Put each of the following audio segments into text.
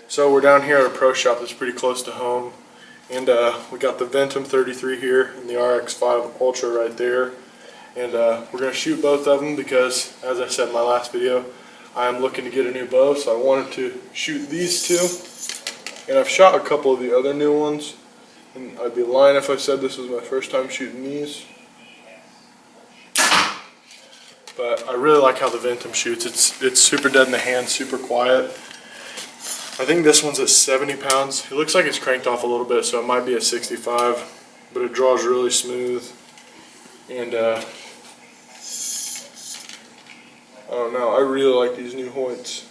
So we're down here at a pro shop that's pretty close to home, and we got the Ventum 33 here and the RX-5 Ultra right there, and we're going to shoot both of them because, as I said in my last video, I'm looking to get a new bow, so I wanted to shoot these two, and I've shot a couple of the other new ones, and I'd be lying if I said this was my first time shooting these. But I really like how the Ventum shoots. It's super dead in the hand, super quiet. I think this one's at 70 pounds. It looks like it's cranked off a little bit, so it might be at 65, but it draws really smooth. And I don't know, I really like these new Hoyts.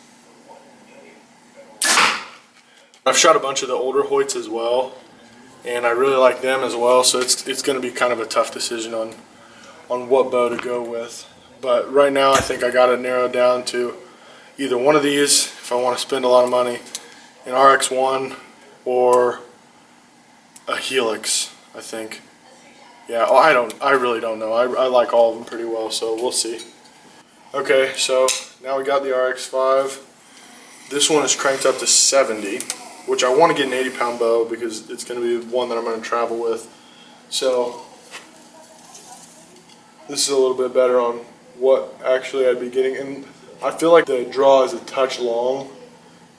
I've shot a bunch of the older Hoyts as well, and I really like them as well, so it's going to be kind of a tough decision on what bow to go with. But right now I think I got it narrowed down to either one of these if I want to spend a lot of money, an RX-1 or a Helix, I think. Yeah, I really don't know. I like all of them pretty well, so we'll see. Okay, so now we got the RX-5. This one is cranked up to 70, which I want to get an 80-pound bow because it's going to be one that I'm going to travel with. So this is a little bit better on what actually I'd be getting, and I feel like the draw is a touch long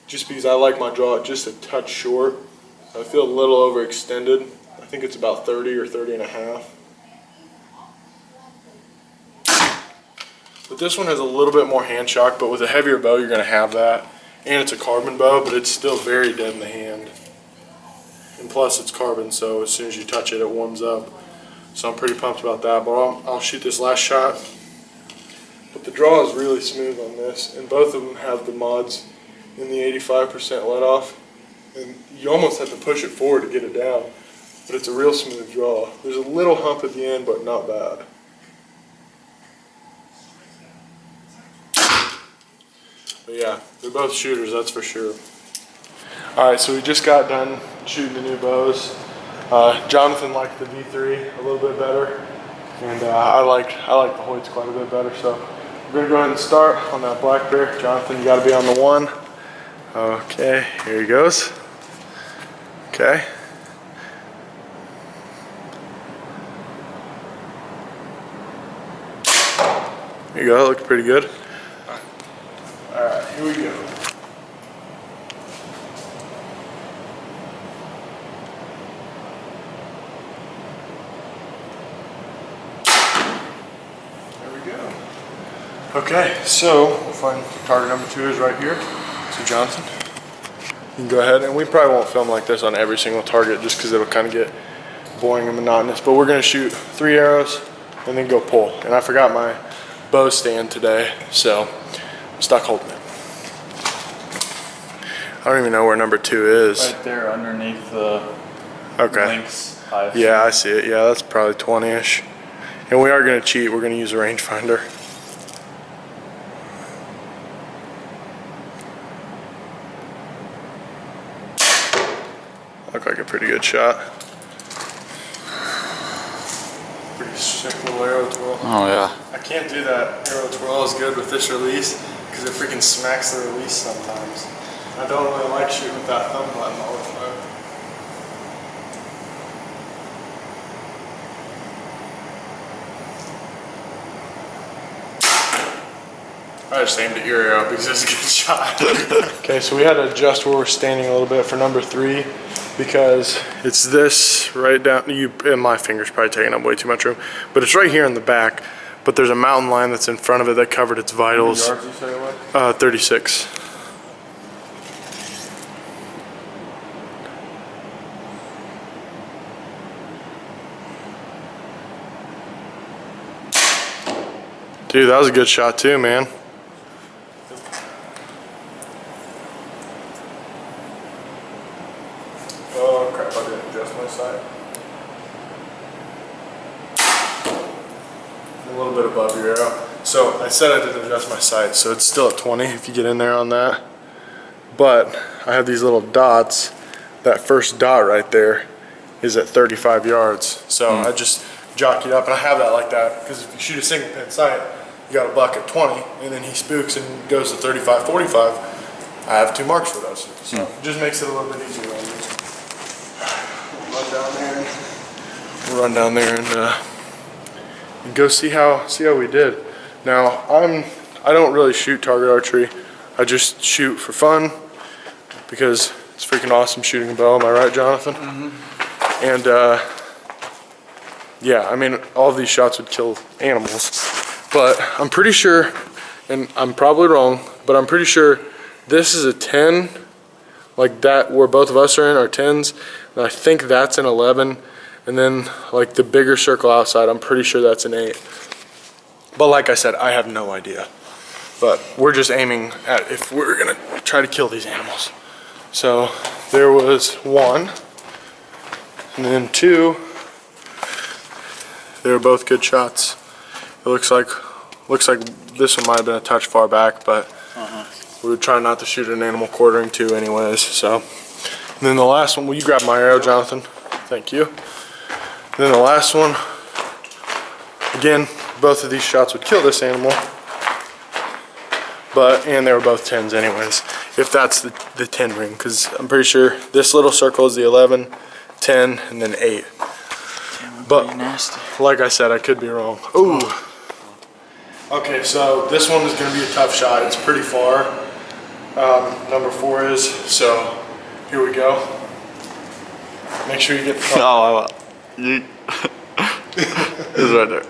just because I like my draw just a touch short. I feel a little overextended. I think it's about 30 or 30 and a half. But this one has a little bit more hand shock, but with a heavier bow you're going to have that, and it's a carbon bow, but it's still very dead in the hand, and plus it's carbon, so as soon as you touch it, it warms up. So I'm pretty pumped about that, but I'll shoot this last shot. But the draw is really smooth on this, and both of them have the mods in the 85% let off, and you almost have to push it forward to get it down, but it's a real smooth draw. There's a little hump at the end, but not bad. But yeah, they're both shooters, that's for sure. Alright, so we just got done shooting the new bows. Jonathan liked the V3 a little bit better, and I like the Hoyts quite a bit better, so we're going to go ahead and start on that black bear. Jonathan, you got to be on the one. Okay, here he goes. Okay. There you go, that looked pretty good. Alright, here we go. Okay, so we'll find target number 2 is right here. So Jonathan, you can go ahead, and we probably won't film like this on every single target just because it'll kind of get boring and monotonous, but we're going to shoot 3 arrows and then go pull. And I forgot my bow stand today, so I'm stuck holding it. I don't even know where number 2 is. Right there underneath the links. Yeah, I see it. Yeah, that's probably 20-ish. And we are going to cheat. We're going to use a rangefinder. Looked like a pretty good shot. Pretty sick little arrow twirl. Oh yeah. I can't do that arrow twirl as good with this release because it freaking smacks the release sometimes. I don't really like shooting with that thumb button all the time. I just aimed at your arrow because it's a good shot. Okay, so we had to adjust where we're standing a little bit for number 3 because it's this right down, and my finger's probably taking up way too much room, but it's right here in the back, but there's a mountain lion that's in front of it that covered its vitals. How many yards you say it was? 36. Dude, that was a good shot too, man. Oh crap, I didn't adjust my sight. A little bit above your arrow. So I said I didn't adjust my sight, so it's still at 20 if you get in there on that. But I have these little dots. That first dot right there is at 35 yards. So I just jockeyed up, and I have that like that because if you shoot a single pin sight, you got a buck at 20, and then he spooks and goes to 35, 45. I have 2 marks for those. So it just makes it a little bit easier on me. We'll run down there and go see how we did. Now I don't really shoot target archery. I just shoot for fun because it's freaking awesome shooting a bow. Am I right, Jonathan? Mm-hmm. And yeah, I mean, all of these shots would kill animals, but I'm pretty sure, and I'm probably wrong, but I'm pretty sure this is a 10, like that where both of us are in are 10s, and I think that's an 11, and then like the bigger circle outside, I'm pretty sure that's an 8. But like I said, I have no idea. But we're just aiming at if we're gonna try to kill these animals. So there was 1, and then 2. They were both good shots. It looks like this one might have been a touch far back, but we would try not to shoot an animal quartering 2 anyways. So, and then the last one, will you grab my arrow, Jonathan? Thank you. And then the last one, again, both of these shots would kill this animal, and they were both 10s anyways, if that's the 10 ring, because I'm pretty sure this little circle is the 11, 10, and then 8. But like I said, I could be wrong. Ooh. Okay, so this one is going to be a tough shot. It's pretty far. Number 4 is, so here we go. Make sure you get the Oh, it's right there.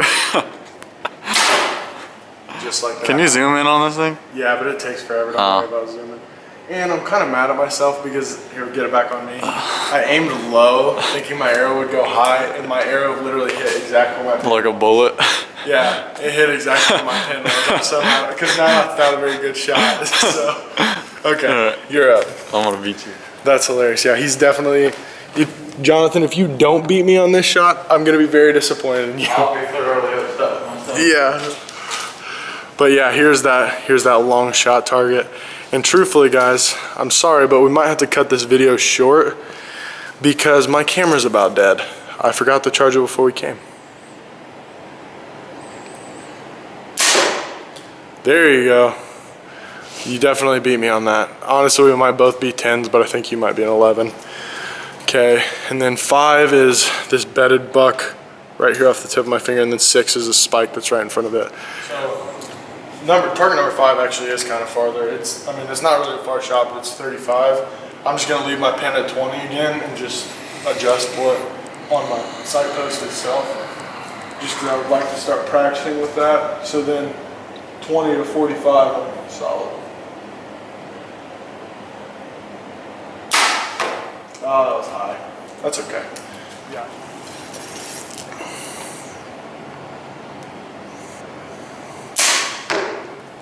Just like that. Can you zoom in on this thing? Yeah, but it takes forever. Don't worry about zooming. And I'm kind of mad at myself because, here, get it back on me. I aimed low, thinking my arrow would go high, and my arrow literally hit exactly where my pin. Like a bullet? Yeah, it hit exactly where my pin was. I'm so mad, because now that's not a very good shot. So, okay, right. You're up. I'm gonna beat you. That's hilarious. Yeah, he's definitely, Jonathan, if you don't beat me on this shot, I'm gonna be very disappointed in you. I'll be thoroughly upset. Yeah. But yeah, here's that long shot target. And truthfully, guys, I'm sorry, but we might have to cut this video short because my camera's about dead. I forgot to charge it before we came. There you go. You definitely beat me on that. Honestly, we might both be 10s, but I think you might be an 11. Okay, and then 5 is this bedded buck right here off the tip of my finger, and then 6 is a spike that's right in front of it. So, target number 5 actually is kind of farther. It's not really a far shot, but it's 35. I'm just gonna leave my pin at 20 again and just adjust for it on my sight post itself. Just because I would like to start practicing with that. So then 20 to 45, I'm solid. Oh, that was high. That's okay. Yeah.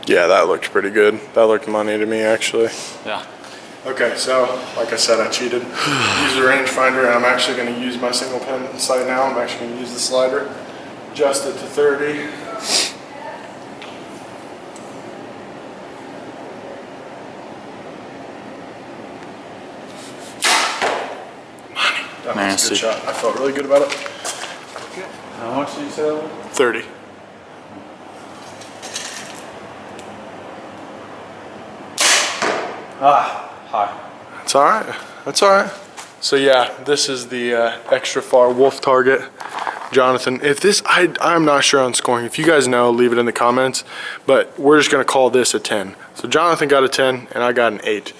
Yeah, that looked pretty good. That looked money to me, actually. Yeah. Okay, so like I said, I cheated. Use the rangefinder, and I'm actually going to use my single pin sight now. I'm actually going to use the slider, adjust it to 30. That was a good shot. I felt really good about it. Okay. How much did you say that was? 30. Hi. That's all right. That's all right. So yeah, this is the extra far wolf target. Jonathan, if this, I'm not sure on scoring. If you guys know, leave it in the comments. But we're just gonna call this a 10. So Jonathan got a 10 and I got an 8,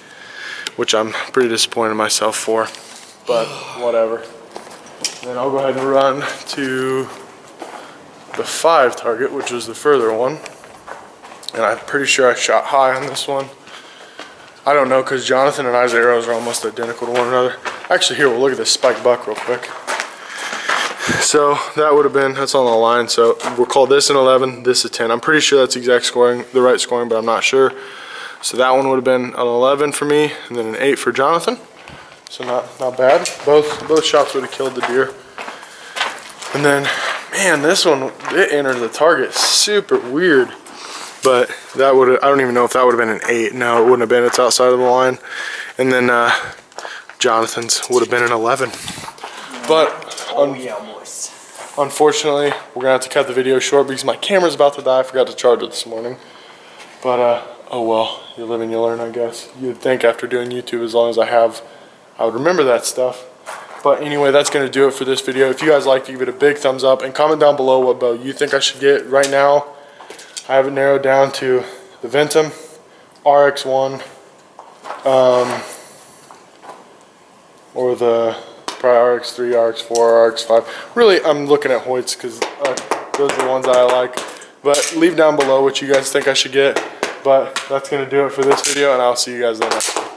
which I'm pretty disappointed in myself for. But whatever. Then I'll go ahead and run to the 5 target, which was the further one. And I'm pretty sure I shot high on this one. I don't know, because Jonathan and I's arrows are almost identical to one another. Actually, here, we'll look at this spike buck real quick. So that would have been, that's on the line. So we'll call this an 11, this a 10. I'm pretty sure that's exact scoring, the right scoring, but I'm not sure. So that one would have been an 11 for me, and then an 8 for Jonathan. So not bad. Both shots would have killed the deer. And then, man, this one, it entered the target super weird. But that would, I don't even know if that would have been an 8. No, it wouldn't have been. It's outside of the line. And then Jonathan's would have been an 11. But unfortunately, we're gonna have to cut the video short because my camera's about to die. I forgot to charge it this morning. But oh well, you live and you learn, I guess. You'd think after doing YouTube as long as I have, I would remember that stuff. But anyway, that's going to do it for this video. If you guys liked it, give it a big thumbs up and comment down below what bow you think I should get. Right now, I have it narrowed down to the Ventum, RX-1, or the probably RX-3, RX-4, RX-5. Really, I'm looking at Hoyts because those are the ones that I like. But leave down below what you guys think I should get. But that's going to do it for this video, and I'll see you guys in the next one.